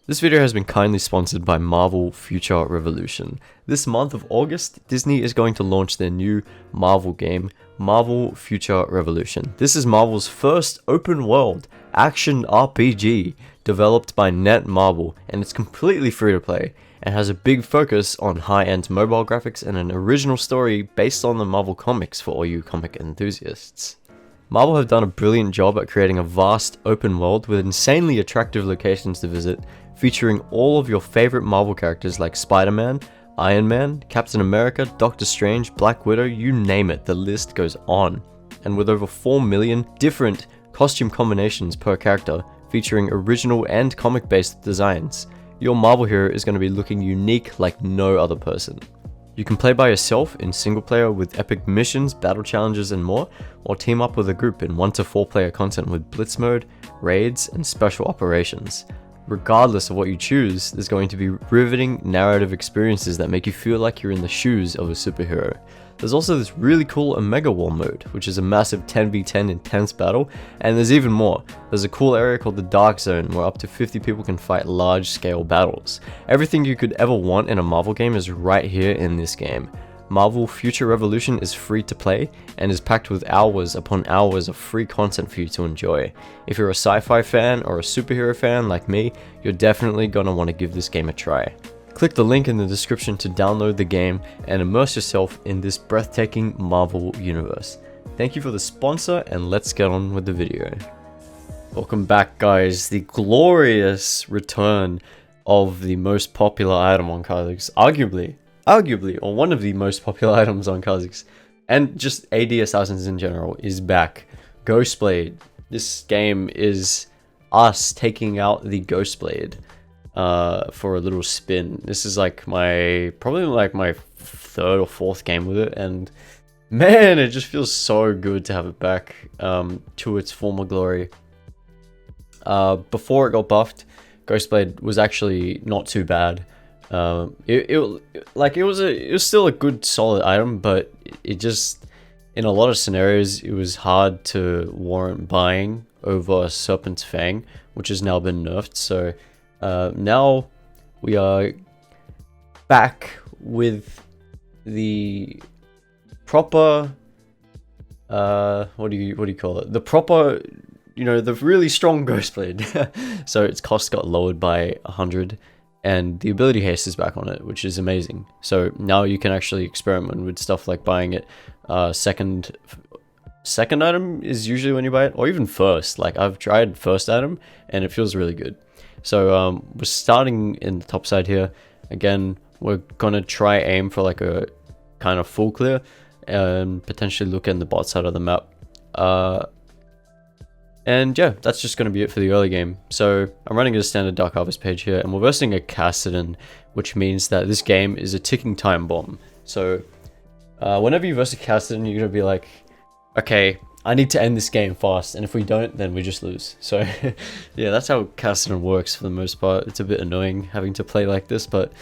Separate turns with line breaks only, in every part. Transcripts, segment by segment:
This video has been kindly sponsored by Marvel Future Revolution. This month of August, Disney is going to launch their new Marvel game, Marvel Future Revolution. This is Marvel's first open-world action RPG developed by Netmarble, and it's completely free to play and has a big focus on high-end mobile graphics and an original story based on the Marvel comics for all you comic enthusiasts. Marvel have done a brilliant job at creating a vast open world with insanely attractive locations to visit, featuring all of your favorite Marvel characters like Spider-Man, Iron Man, Captain America, Doctor Strange, Black Widow, you name it, the list goes on. And with over 4 million different costume combinations per character, featuring original and comic-based designs, your Marvel hero is going to be looking unique like no other person. You can play by yourself in single player with epic missions, battle challenges and more, or team up with a group in 1 to 4 player content with blitz mode, raids, and special operations. Regardless of what you choose, there's going to be riveting narrative experiences that make you feel like you're in the shoes of a superhero. There's also this really cool Omega War mode, which is a massive 10v10 intense battle, and there's even more. There's a cool area called the Dark Zone where up to 50 people can fight large scale battles. Everything you could ever want in a Marvel game is right here in this game. Marvel Future Revolution is free to play and is packed with hours upon hours of free content for you to enjoy. If you're a sci-fi fan or a superhero fan like me, you're definitely gonna want to give this game a try. Click the link in the description to download the game and immerse yourself in this breathtaking Marvel universe. Thank you for the sponsor, and let's get on with the video. Welcome back, guys. The glorious return of the most popular item on Kha'Zix, arguably, or one of the most popular items on Kha'Zix, and just AD Assassins in general, is back. Ghostblade. This game is us taking out the Ghostblade for a little spin. This is probably my 3rd or 4th game with it, and man, it just feels so good to have it back to its former glory. Before it got buffed, Ghostblade was actually not too bad. It was still a good solid item, but it just, in a lot of scenarios, it was hard to warrant buying over Serpent's Fang, which has now been nerfed. So now we are back with the proper what do you call it? The proper, the really strong Ghostblade. So its cost got lowered by 100. And the ability haste is back on it, which is amazing. So now you can actually experiment with stuff like buying it. Second item is usually when you buy it, or even first. Like, I've tried first item, and it feels really good. So we're starting in the top side here. Again, we're gonna try aim for like a kind of full clear, and potentially look in the bot side of the map. And yeah, that's just going to be it for the early game. So I'm running a standard Dark Harvest page here, and we're versing a Kha'Zix, which means that this game is a ticking time bomb. So whenever you verse a Kha'Zix, you're going to be like, okay, I need to end this game fast, and if we don't, then we just lose. So yeah, that's how Kha'Zix works for the most part. It's a bit annoying having to play like this, but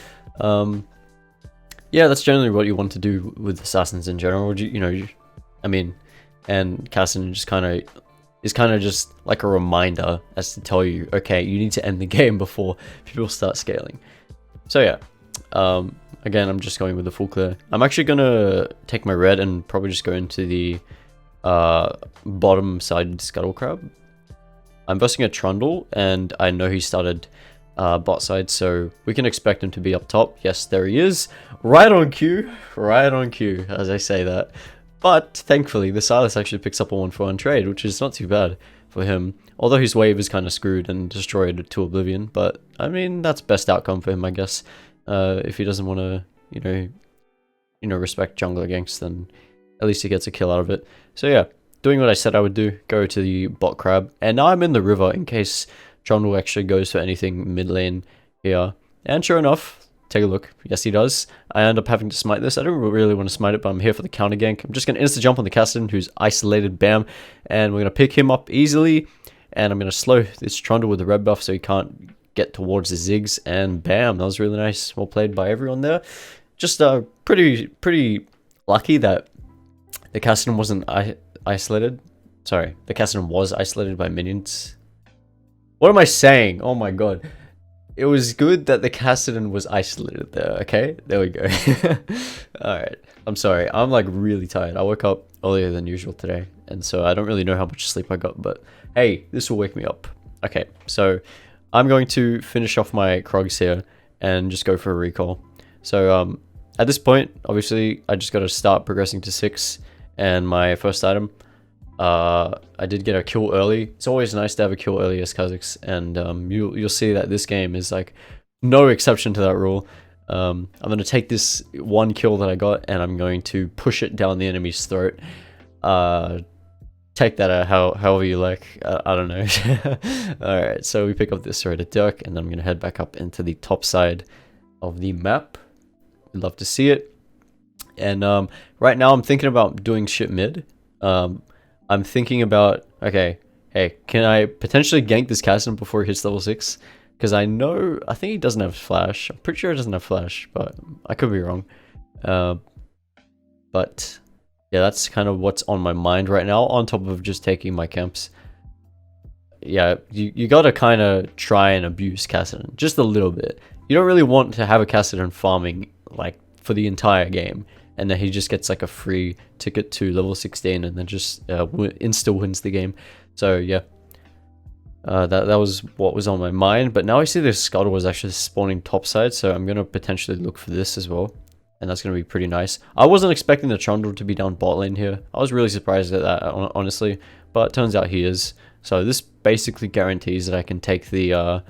yeah, that's generally what you want to do with assassins in general. And Kha'Zix is kind of just like a reminder as to tell you, okay, you need to end the game before people start scaling. So yeah, again, I'm just going with the full clear. I'm actually gonna take my red and probably just go into the bottom side Scuttle Crab. I'm versing a Trundle, and I know he started bot side, so we can expect him to be up top. Yes, there he is, right on cue, as I say that. But thankfully, the Silas actually picks up a 1-for-1 trade, which is not too bad for him. Although his wave is kind of screwed and destroyed to oblivion, but I mean, that's best outcome for him, I guess. If he doesn't want to, respect jungler ganks, then at least he gets a kill out of it. So yeah, doing what I said I would do, go to the bot crab, and now I'm in the river in case Trundle actually goes for anything mid lane here. And sure enough, take a look. Yes, he does. I end up having to smite this. I don't really want to smite it, but I'm here for the counter gank. I'm just going to insta-jump on the Kha'Zix, who's isolated, bam. And we're going to pick him up easily. And I'm going to slow this Trundle with the red buff so he can't get towards the Ziggs. And bam, that was really nice. Well played by everyone there. Just pretty lucky that the Kha'Zix wasn't isolated. Sorry, the Kha'Zix was isolated by minions. What am I saying? Oh my god. it was good that the Kassadin was isolated there, okay? There we go. Alright, I'm sorry. I'm like really tired. I woke up earlier than usual today, and so I don't really know how much sleep I got, but hey, this will wake me up. Okay, so I'm going to finish off my Krogs here and just go for a recall. So at this point, obviously, I just got to start progressing to 6, and my first item, I did get a kill early. It's always nice to have a kill early as Kha'Zix, and you'll see that this game is like no exception to that rule. I'm going to take this one kill that I got, and I'm going to push it down the enemy's throat. Take that out however you like. I don't know. Alright, so we pick up this serrated dirk, and then I'm going to head back up into the top side of the map. We'd love to see it. And right now I'm thinking about doing shit mid. I'm thinking about, okay, hey, can I potentially gank this Kassadin before he hits level 6? Because I think he doesn't have flash. I'm pretty sure he doesn't have flash, but I could be wrong. But yeah, that's kind of what's on my mind right now, on top of just taking my camps. Yeah, you gotta kind of try and abuse Kassadin, just a little bit. You don't really want to have a Kassadin farming, like, for the entire game, and then he just gets, like, a free ticket to level 16, and then just insta wins the game. So, yeah. That was what was on my mind, but now I see the Scuttle was actually spawning topside, so I'm gonna potentially look for this as well. And that's going to be pretty nice. I wasn't expecting the Trundle to be down bot lane here. I was really surprised at that, honestly. But it turns out he is. So this basically guarantees that I can take the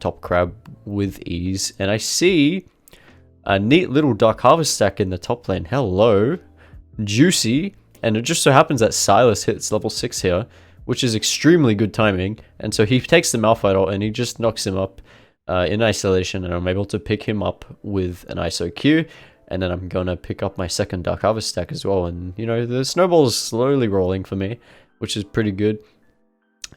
top crab with ease. And I see a neat little Dark Harvest stack in the top lane. Hello. Juicy. And it just so happens that Silas hits level 6 here, which is extremely good timing. And so he takes the Malphite ult and he just knocks him up. In isolation, and I'm able to pick him up with an ISO Q, and then I'm gonna pick up my second Dark Harvest stack as well, and you know, the snowball is slowly rolling for me, which is pretty good.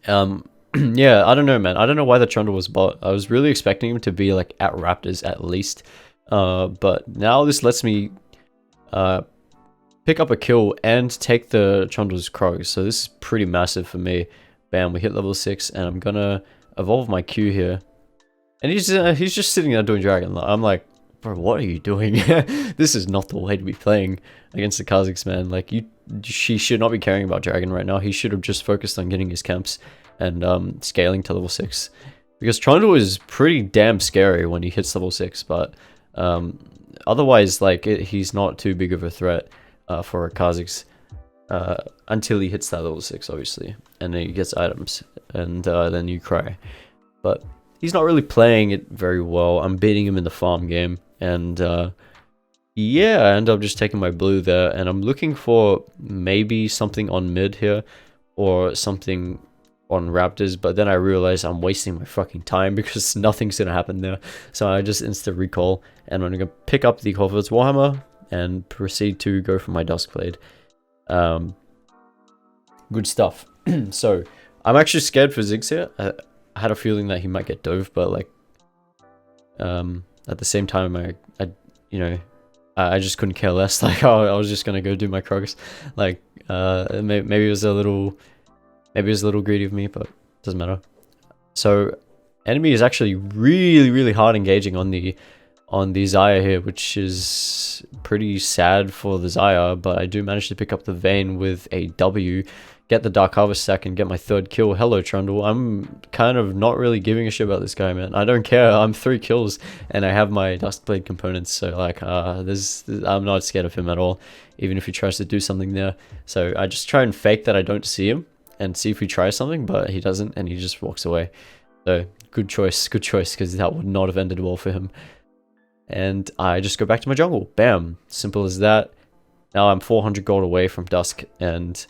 Yeah, I don't know, man. I don't know why the Trundle was bot. I was really expecting him to be like at Raptors at least, but now this lets me pick up a kill and take the Trundle's Krogs, so this is pretty massive for me. Bam, we hit level 6, and I'm gonna evolve my Q here. And he's just sitting there doing Dragon. I'm like, bro, what are you doing? This is not the way to be playing against the Kha'Zix, man. Like, she should not be caring about Dragon right now. He should have just focused on getting his camps and scaling to level 6. Because Trundle is pretty damn scary when he hits level 6, but otherwise, like, he's not too big of a threat for a Kha'Zix until he hits that level 6, obviously. And then he gets items, and then you cry. But he's not really playing it very well. I'm beating him in the farm game, and yeah, I end up just taking my blue there, and I'm looking for maybe something on mid here, or something on Raptors, but then I realize I'm wasting my fucking time because nothing's gonna happen there. So I just insta recall, and I'm gonna pick up the Corvus Warhammer and proceed to go for my Duskblade. Good stuff. So I'm actually scared for Ziggs here. I had a feeling that he might get dove, but like, at the same time, I just couldn't care less. Like, I was just gonna go do my Krogs. Like, maybe it was a little greedy of me, but it doesn't matter. So, enemy is actually really hard engaging on the Xayah here, which is pretty sad for the Xayah, but I do manage to pick up the Vayne with a W, get the Dark Harvest stack, and get my third kill. Hello, Trundle. I'm kind of not really giving a shit about this guy, man. I don't care. I'm 3 kills, and I have my Duskblade components, so like, I'm not scared of him at all, even if he tries to do something there. So I just try and fake that I don't see him, and see if he tries something, but he doesn't, and he just walks away. So, good choice, because that would not have ended well for him. And I just go back to my jungle. Bam. Simple as that. Now I'm 400 gold away from Dusk, and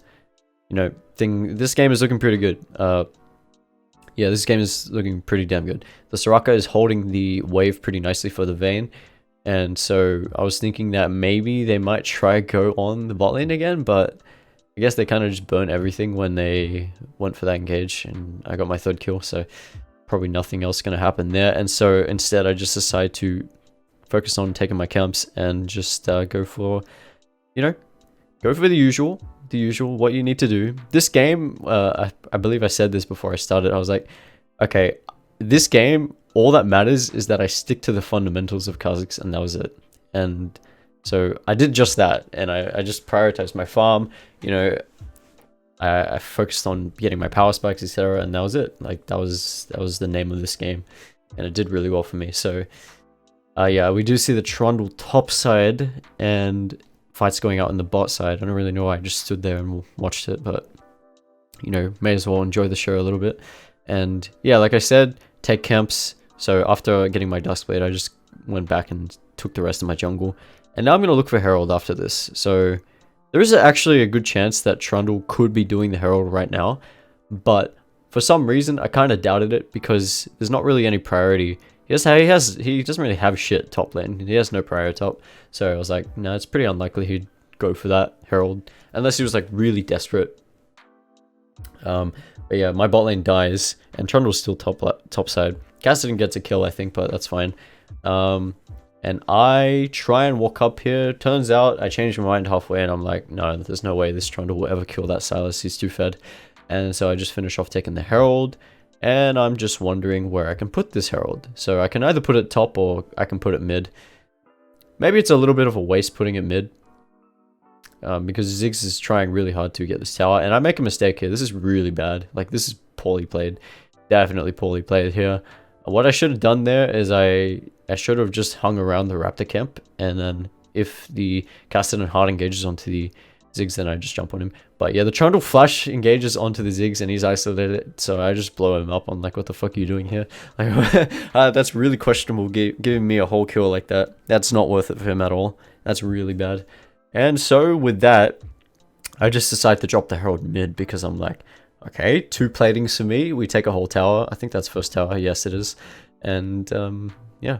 you know, this game is looking pretty good. Yeah, this game is looking pretty damn good. The Soraka is holding the wave pretty nicely for the Vayne, and so I was thinking that maybe they might try go on the bot lane again, but I guess they kind of just burnt everything when they went for that engage, and I got my third kill, so probably nothing else going to happen there. And so instead I just decided to focus on taking my camps and just go for, you know, go for the usual, what you need to do. This game, I believe I said this before I started. I was like, okay, this game, all that matters is that I stick to the fundamentals of Kha'Zix, and that was it. And so I did just that, and I just prioritized my farm. You know, I focused on getting my power spikes, etc., and that was it. Like that was the name of this game, and it did really well for me. So yeah, we do see the Trundle top side and fights going out in the bot side. I don't really know why I just stood there and watched it, but you know, may as well enjoy the show a little bit. And yeah, like I said, take camps. So after getting my Duskblade, I just went back and took the rest of my jungle. And now I'm going to look for Herald after this. So there is actually a good chance that Trundle could be doing the Herald right now. But for some reason, I kind of doubted it because there's not really any priority. He doesn't really have shit top lane. He has no priority top. So I was like, no, it's pretty unlikely he'd go for that Herald. Unless he was like really desperate. But yeah, my bot lane dies, and Trundle's still top side. Cass didn't get to kill, I think, but that's fine. And I try and walk up here. Turns out I changed my mind halfway, and I'm like, no, there's no way this Trundle will ever kill that Silas. He's too fed. And so I just finish off taking the Herald, and I'm just wondering where I can put this Herald. So I can either put it top or I can put it mid. Maybe it's a little bit of a waste putting it mid. Because Ziggs is trying really hard to get this tower, and I make a mistake here. This is really bad. Like, this is poorly played. Definitely poorly played here. What I should have done there is I should have just hung around the Raptor camp, and then if the Cassidy and Hard engages onto the Ziggs, then I just jump on him. But yeah, the Trundle flash engages onto the Ziggs, and he's isolated, so I just blow him up. I'm like, what the fuck are you doing here? Like, that's really questionable, giving me a whole kill like that. That's not worth it for him at all. That's really bad. And so with that, I just decided to drop the Herald mid because I'm like, okay, 2 platings for me. We take a whole tower. I think that's first tower. Yes, it is. And yeah,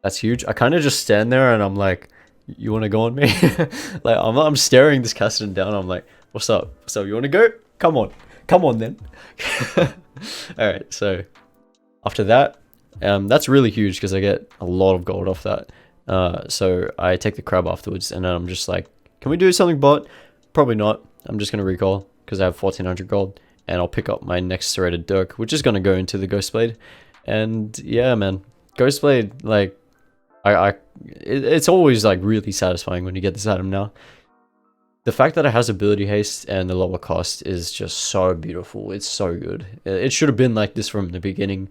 that's huge. I kind of just stand there and I'm like, you want to go on me? Like, I'm staring this Cassidy down. I'm like, what's up? So you want to go? Come on then. All right. So after that, that's really huge because I get a lot of gold off that. So I take the crab afterwards, and then I'm just like, can we do something bot? Probably not. I'm just gonna recall because I have 1400 gold, and I'll pick up my next serrated dirk, which is gonna go into the Ghostblade. And yeah, man, Ghostblade, like, it's always like really satisfying when you get this item now. The fact that it has ability haste and the lower cost is just so beautiful. It's so good. It should have been like this from the beginning.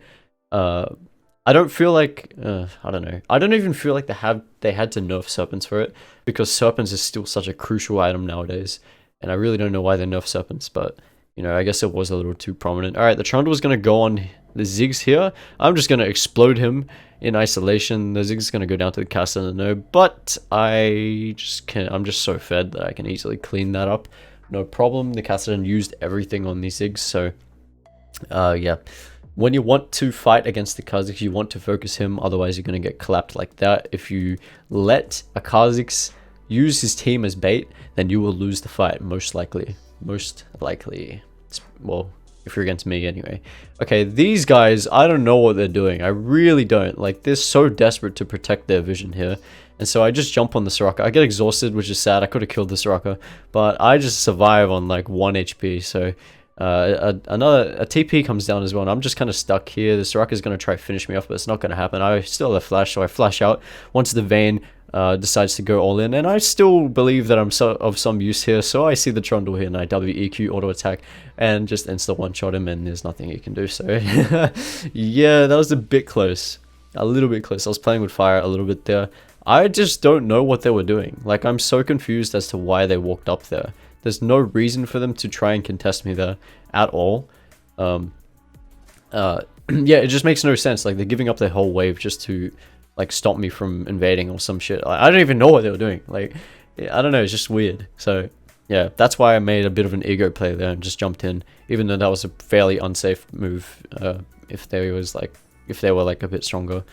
I don't feel like, I don't know. I don't even feel like they had to nerf Serpents for it, because Serpents is still such a crucial item nowadays. And I really don't know why they nerf Serpents, but, you know, I guess it was a little too prominent. Alright, the Trundle is going to go on the Ziggs here. I'm just going to explode him in isolation. The Ziggs is going to go down to the caster and the node, but I'm just so fed that I can easily clean that up. No problem. The caster used everything on these Ziggs, so, yeah. When you want to fight against the Kha'Zix, you want to focus him, otherwise you're going to get clapped like that. If you let a Kha'Zix use his team as bait, then you will lose the fight, most likely. Most likely. Well, if you're against me anyway. Okay, these guys, I don't know what they're doing. I really don't. Like, they're so desperate to protect their vision here. And so I just jump on the Soraka. I get exhausted, which is sad. I could have killed the Soraka, but I just survive on like 1 HP, so... a TP comes down as well, and I'm just kind of stuck here. The Soraka is going to try to finish me off, but it's not going to happen. I still have a flash, so I flash out once the Vayne decides to go all in, and I still believe that I'm of some use here. So I see the Trundle here, and I WEQ auto attack and just insta one shot him, and there's nothing he can do. So yeah, that was a bit close, a little bit close. I was playing with fire a little bit there. I just don't know what they were doing. Like, I'm so confused as to why they walked up there. There's no reason for them to try and contest me there at all. Yeah, it just makes no sense. Like, they're giving up their whole wave just to, like, stop me from invading or some shit. Like, I don't even know what they were doing. Like, I don't know. It's just weird. So, yeah, that's why I made a bit of an ego play there and just jumped in, even though that was a fairly unsafe move. If they were like a bit stronger.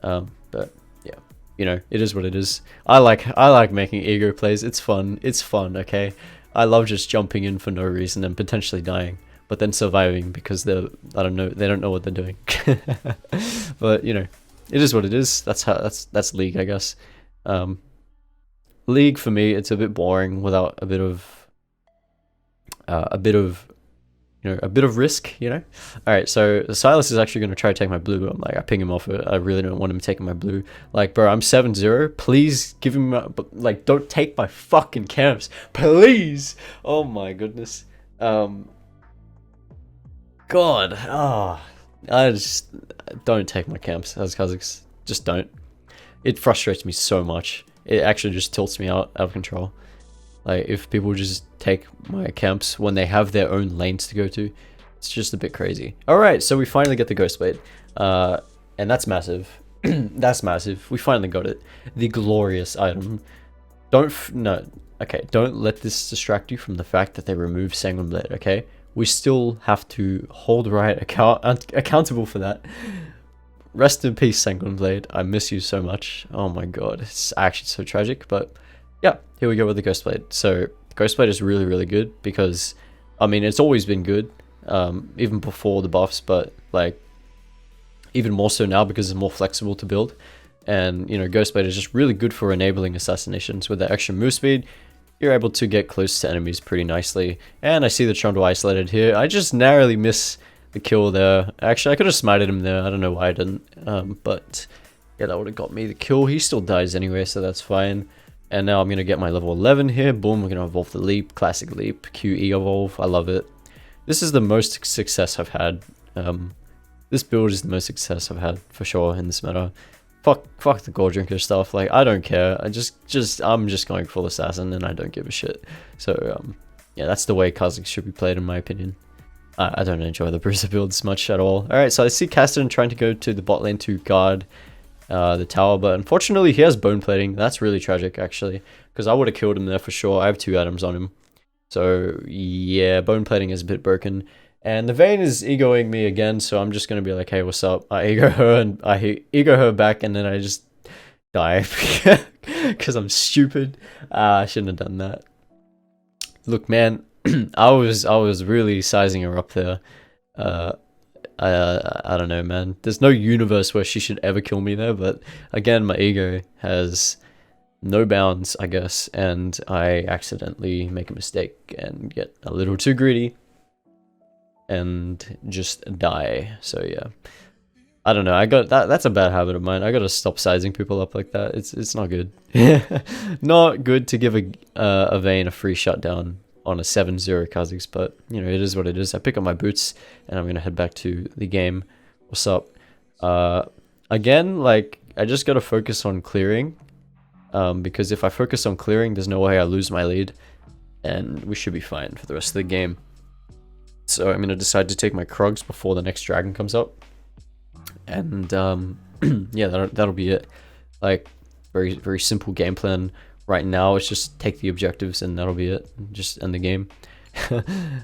But yeah, you know, it is what it is. I like making ego plays. It's fun. It's fun. Okay. I love just jumping in for no reason and potentially dying, but then surviving because I don't know, they don't know what they're doing. But you know, it is what it is. That's League, I guess. League for me, it's a bit boring without a bit of a bit of risk, All right, so Silas is actually going to try to take my blue. I'm like, I ping him off it. I really don't want him taking my blue. Like, bro, I'm 7-0. Please give him, like, don't take my fucking camps. Please. Oh my goodness. God. I just don't take my camps as Kha'Zix. Just don't. It frustrates me so much. It actually just tilts me out of control. Like, if people just take my camps when they have their own lanes to go to, it's just a bit crazy. Alright, so we finally get the Ghostblade. And that's massive. That's massive. We finally got it. The glorious item. Don't let this distract you from the fact that they removed Sanguine Blade, okay? We still have to hold Riot accountable for that. Rest in peace, Sanguine Blade. I miss you so much. Oh my god, it's actually so tragic, but yeah, here we go with the Ghostblade. So, Ghostblade is really, really good because, I mean, it's always been good, even before the buffs, but, like, even more so now because it's more flexible to build. And, Ghostblade is just really good for enabling assassinations. With the extra move speed, you're able to get close to enemies pretty nicely. And I see the Trundle isolated here. I just narrowly miss the kill there. Actually, I could have smited him there. I don't know why I didn't. But, yeah, that would have got me the kill. He still dies anyway, so that's fine. And now I'm going to get my level 11 here. Boom, we're going to evolve the leap. Classic leap. QE evolve. I love it. This is the most success I've had. This build is the most success I've had, for sure, in this meta. Fuck the Gold Drinker stuff. Like, I don't care. I'm just going full assassin, and I don't give a shit. So, yeah, that's the way Kha'Zix should be played, in my opinion. I don't enjoy the Bruiser builds much at all. Alright, so I see Cassidy trying to go to the bot lane to guard the tower, but unfortunately he has bone plating. That's really tragic, actually, because I would have killed him there for sure. I have 2 items on him, so yeah, bone plating is a bit broken. And the Vayne is egoing me again, so I'm just gonna be like, hey, what's up? I ego her, and I ego her back, and then I just die because I'm stupid. I shouldn't have done that. Look, man, I was really sizing her up there. I don't know, man. There's no universe where she should ever kill me there, but again, my ego has no bounds, I guess, and I accidentally make a mistake and get a little too greedy and just die. So yeah, I don't know. I got that's a bad habit of mine. I gotta stop sizing people up like that. It's not good. Not good to give a Vayne a free shutdown on a 7-0 Kha'Zix, but it is what it is. I pick up my boots and I'm gonna head back to the game. What's up? Again, like, I just gotta focus on clearing, because if I focus on clearing, there's no way I lose my lead, and we should be fine for the rest of the game. So I'm gonna decide to take my Krugs before the next dragon comes up, and yeah, that'll be it. Like, very simple game plan. Right now, it's just take the objectives and that'll be it. Just end the game.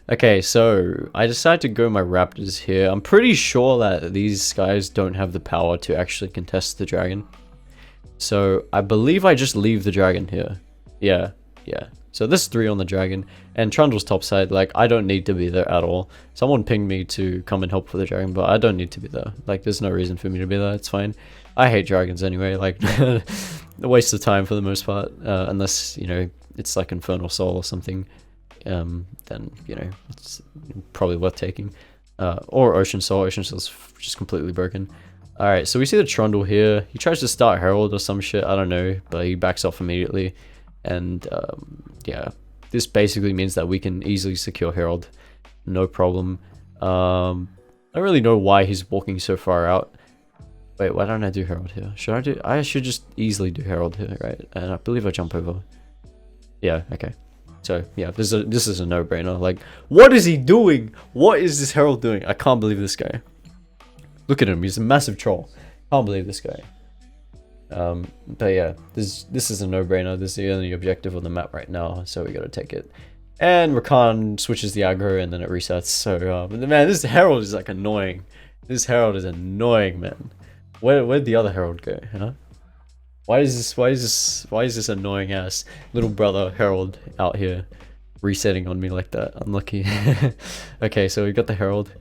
Okay, so I decided to go my Raptors here. I'm pretty sure that these guys don't have the power to actually contest the dragon. So I believe I just leave the dragon here. Yeah. So this 3 on the dragon, and Trundle's topside. Like, I don't need to be there at all. Someone pinged me to come and help for the dragon, but I don't need to be there. Like, there's no reason for me to be there. It's fine. I hate dragons anyway. Like, a waste of time for the most part. Unless, it's like Infernal Soul or something. Then, it's probably worth taking. Or Ocean Soul. Ocean Soul's just completely broken. Alright, so we see the Trundle here. He tries to start Herald or some shit. I don't know, but he backs off immediately. And yeah, this basically means that we can easily secure Herald, no problem. I don't really know why he's walking so far out. Wait, why don't I do Herald here? I should just easily do Herald here, right? And I believe I jump over. Yeah, okay. So yeah, this is a no-brainer. Like, what is he doing? What is this Herald doing? I can't believe this guy. Look at him, he's a massive troll. Can't believe this guy. But yeah, this is a no-brainer. This is the only objective on the map right now, so we gotta take it. And Rakan switches the aggro and then it resets. So man, this Herald is like annoying. This Herald is annoying, man. Where'd the other Herald go, huh? Why is this annoying ass little brother Herald out here resetting on me like that? Unlucky. Okay, so we got the Herald.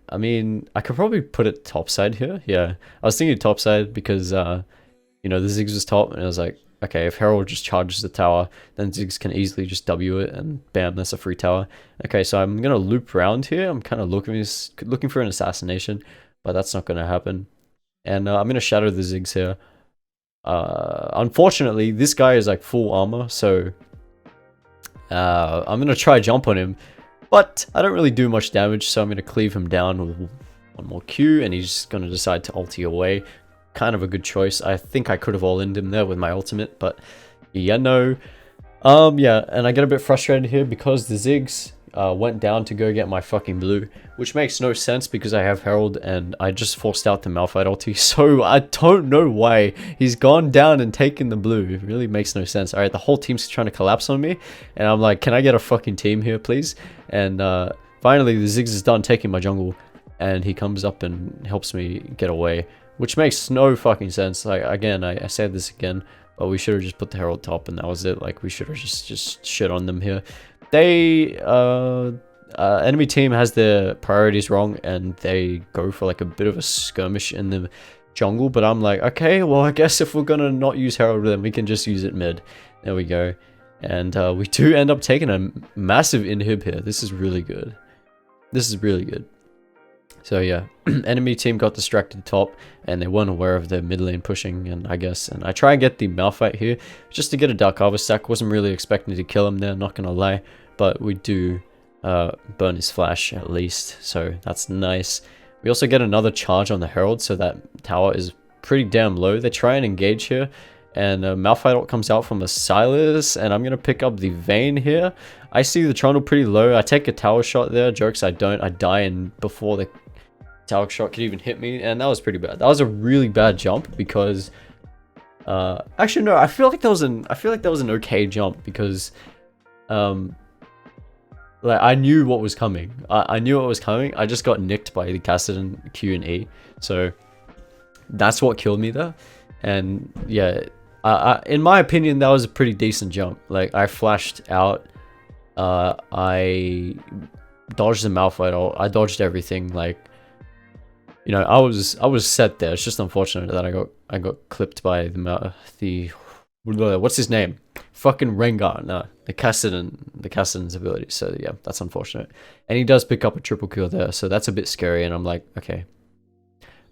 I mean, I could probably put it topside here. Yeah, I was thinking topside because, the Ziggs was top, and I was like, okay, if Herald just charges the tower, then Ziggs can easily just W it, and bam, that's a free tower. Okay, so I'm gonna loop around here. I'm kind of looking for an assassination, but that's not gonna happen. And I'm gonna shadow the Ziggs here. Unfortunately, this guy is like full armor, so I'm gonna try jump on him, but I don't really do much damage, so I'm gonna cleave him down with one more Q, and he's gonna decide to ulti away. Kind of a good choice. I think I could have all-in'd him there with my ultimate, but yeah, no. Yeah, and I get a bit frustrated here because the Ziggs went down to go get my fucking blue, which makes no sense because I have Herald and I just forced out the Malphite ulti, so I don't know why he's gone down and taken the blue. It really makes no sense. Alright, the whole team's trying to collapse on me, and I'm like, can I get a fucking team here, please? And finally, the Ziggs is done taking my jungle, and he comes up and helps me get away, which makes no fucking sense. Like, again, I said this again, but we should have just put the Herald top and that was it. Like, we should have just shit on them here. They, enemy team has their priorities wrong and they go for like a bit of a skirmish in the jungle, but I'm like, okay, well, I guess if we're gonna not use Herald, then we can just use it mid. There we go. And we do end up taking a massive inhib here. This is really good. This is really good. So yeah, enemy team got distracted top, and they weren't aware of their mid lane pushing, and I try and get the Malphite here, just to get a Dark Harvest stack. Wasn't really expecting to kill him there, not gonna lie, but we do burn his flash at least, so that's nice. We also get another charge on the Herald, so that tower is pretty damn low. They try and engage here, and Malphite ult comes out from a Silas, and I'm gonna pick up the Vayne here. I see the Trundle pretty low. I take a tower shot there. Jokes, I don't. I die in before the tower shot could even hit me, and that was pretty bad. That was a really bad jump because actually no, I feel like that was an okay jump because like I knew what was coming. I knew what was coming. I just got nicked by the Kassadin Q and E, so that's what killed me there. And yeah, in my opinion, that was a pretty decent jump. Like, I flashed out, I dodged the Malphite ult, I dodged everything. Like, you know, I was set there. It's just unfortunate that I got clipped by the what's his name? Fucking Rengar. No, the Kassadin's ability. So yeah, that's unfortunate. And he does pick up a triple kill there, so that's a bit scary. And I'm like, okay,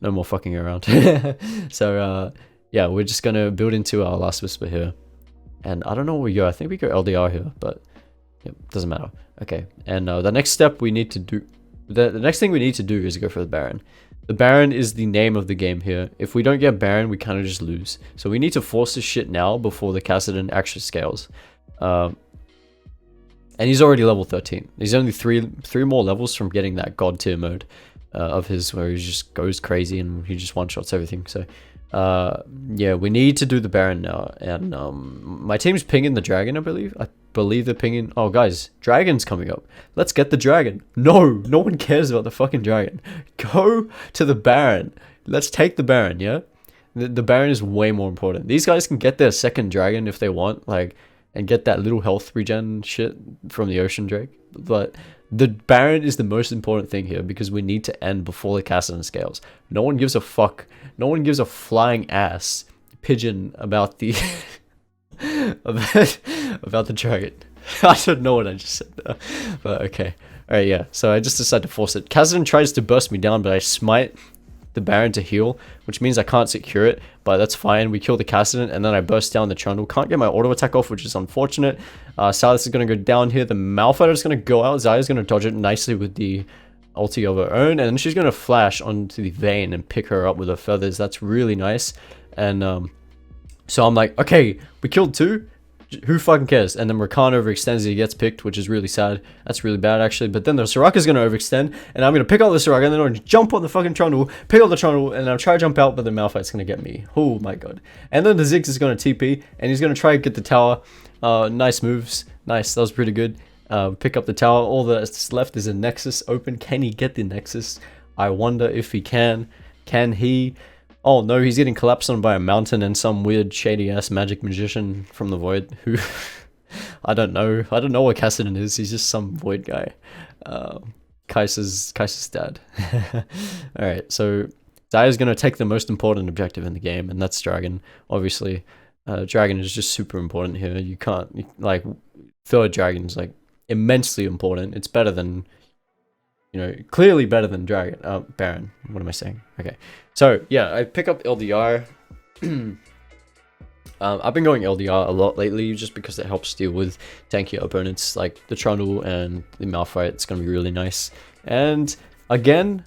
no more fucking around. So yeah, we're just gonna build into our last whisper here. And I don't know where we go. I think we go LDR here, but yeah, doesn't matter. Okay, and the next step we need to do, the next thing we need to do is go for the Baron. The Baron is the name of the game here. If we don't get Baron, we kind of just lose. So we need to force this shit now before the Kassadin actually scales. And he's already level 13. He's only three more levels from getting that god tier mode of his, where he just goes crazy and he just one-shots everything. So yeah, we need to do the Baron now. And my team's pinging the dragon, I believe. I believe they're pinging. Oh, guys, dragon's coming up. Let's get the dragon. No one cares about the fucking dragon. Go to the Baron. Let's take the Baron, yeah? The Baron is way more important. These guys can get their second dragon if they want, like, and get that little health regen shit from the Ocean Drake. But the Baron is the most important thing here because we need to end before the Kassadin scales. No one gives a fuck. No one gives a flying ass pigeon about the about the dragon. I don't know what I just said there, but okay. Alright, yeah. So I just decided to force it. Kassadin tries to burst me down, but I smite the Baron to heal, which means I can't secure it, but that's fine. We kill the Kassadin, and then I burst down the Trundle. Can't get my auto attack off, which is unfortunate. Silas is going to go down here. The Malphite is going to go out. Zaya's going to dodge it nicely with the ulti of her own, and then she's going to flash onto the Vayne and pick her up with her feathers. That's really nice. And so I'm like, okay, we killed two. Who fucking cares? And then Rakan overextends, he gets picked, which is really sad. That's really bad, actually. But then the Soraka's going to overextend, and I'm going to pick up the Soraka, and then I'm going to jump on the fucking Trundle, pick up the Trundle, and I'll try to jump out, but the Malphite's going to get me. Oh my god. And then the Ziggs is going to TP, and he's going to try to get the tower. Nice moves. Nice, that was pretty good. Pick up the tower. All that's left is a Nexus open. Can he get the Nexus? I wonder if he can. Can he? Oh no, he's getting collapsed on by a mountain and some weird shady ass magic magician from the void who I don't know what Kassadin is. He's just some void guy. Kaiser's dad. Alright, so Zaya's gonna take the most important objective in the game, and that's dragon, obviously. Dragon is just super important here. You can't, like, third dragon is like immensely important. It's better than, you know, clearly better than dragon. Baron. What am I saying? Okay. So yeah, I pick up LDR. I've been going LDR a lot lately just because it helps deal with tankier opponents like the Trundle and the Malphite. It's gonna be really nice. And again,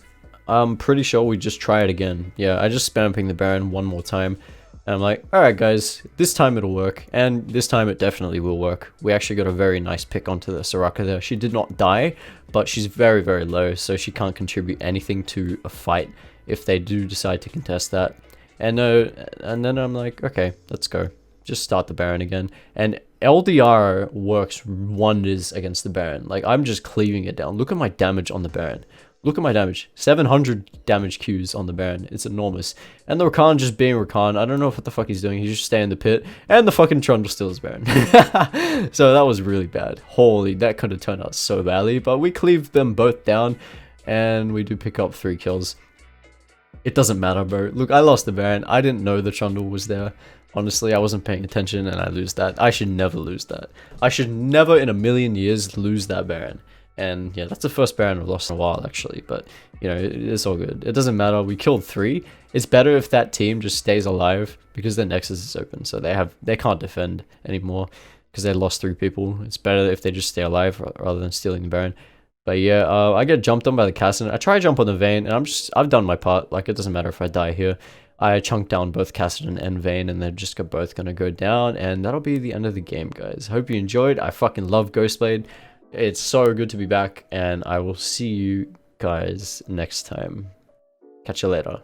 I'm pretty sure we just try it again. Yeah, I just spam ping the Baron one more time. And I'm like, alright guys, this time it'll work. And this time it definitely will work. We actually got a very nice pick onto the Soraka there. She did not die, but she's very, very low, so she can't contribute anything to a fight if they do decide to contest that. And then I'm like, okay, let's go. Just start the Baron again. And LDR works wonders against the Baron. Like, I'm just cleaving it down. Look at my damage on the Baron. Look at my damage. 700 damage Qs on the Baron. It's enormous. And the Rakan just being Rakan. I don't know what the fuck he's doing. He's just staying in the pit. And the fucking Trundle steals Baron. So that was really bad. Holy, that could have turned out so badly. But we cleaved them both down. And we do pick up 3 kills. It doesn't matter, bro. Look, I lost the Baron. I didn't know the Trundle was there. Honestly, I wasn't paying attention and I lose that. I should never lose that. I should never in a million years lose that Baron. And yeah, that's the first Baron I've lost in a while actually. But, you know, it's all good. It doesn't matter. We killed 3. It's better if that team just stays alive because their Nexus is open. So they can't defend anymore because they lost 3 people. It's better if they just stay alive rather than stealing the Baron. But yeah, I get jumped on by the Kassadin. I try to jump on the Vayne, and I've done my part. Like, it doesn't matter if I die here. I chunk down both Kassadin and Vayne, and they're just both gonna go down, and that'll be the end of the game, guys. Hope you enjoyed. I fucking love Ghostblade. It's so good to be back, and I will see you guys next time. Catch you later.